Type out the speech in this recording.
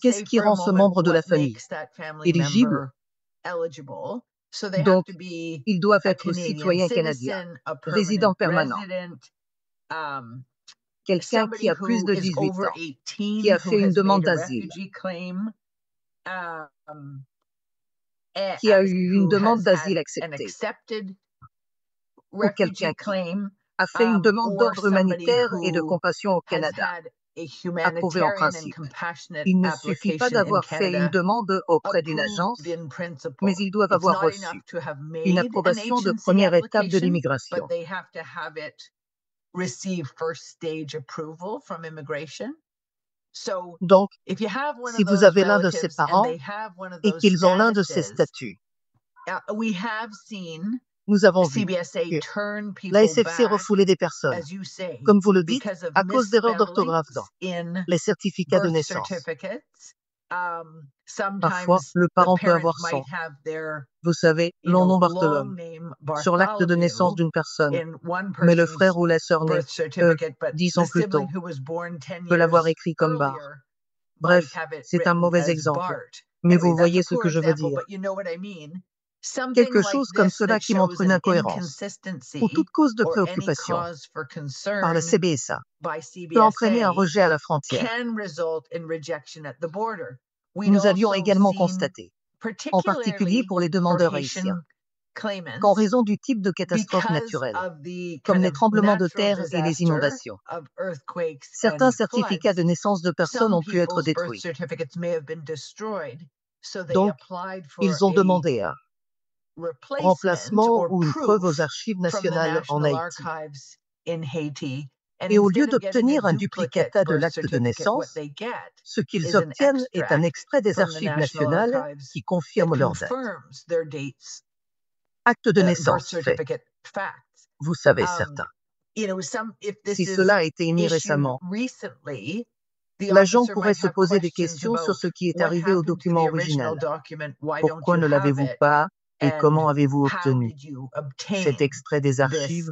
Qu'est-ce qui rend ce membre de la famille éligible? Donc, ils doivent être citoyens canadiens, résidents permanents, quelqu'un qui a plus de 18 ans, qui a fait une demande d'asile, qui a eu une demande d'asile acceptée, ou quelqu'un qui a fait une demande d'ordre humanitaire et de compassion au Canada, approuvé en principe. Il ne suffit pas d'avoir fait une demande auprès d'une agence, mais ils doivent avoir reçu une approbation de première étape de l'immigration. Donc, si vous avez l'un de ces parents et qu'ils ont l'un de ces statuts, nous avons vu que la SFC refoulait des personnes, comme vous le dites, à cause d'erreurs d'orthographe dans les certificats de naissance. Parfois, le parent peut avoir son, vous savez, long nom Barthelone, sur l'acte de naissance d'une personne, mais le frère ou la sœur née, 10 ans plus tôt, peut l'avoir écrit comme Bar. Bref, c'est un mauvais exemple, mais vous voyez ce que je veux dire. Quelque chose comme cela qui montre une incohérence, ou toute cause de préoccupation, par le CBSA, peut entraîner un rejet à la frontière. Nous avions également constaté, en particulier pour les demandeurs haïtiens, qu'en raison du type de catastrophes naturelles, comme les tremblements de terre et les inondations, certains certificats de naissance de personnes ont pu être détruits. Donc, ils ont demandé un remplacement ou une preuve aux archives nationales en Haïti. Et au lieu d'obtenir un duplicata de l'acte de naissance, ce qu'ils obtiennent est un extrait des archives nationales qui confirme leur date. Acte de naissance fait. Vous savez certain. Si cela a été émis récemment, l'agent pourrait se poser des questions sur ce qui est arrivé au document original. Pourquoi ne l'avez-vous pas et comment avez-vous obtenu cet extrait des archives?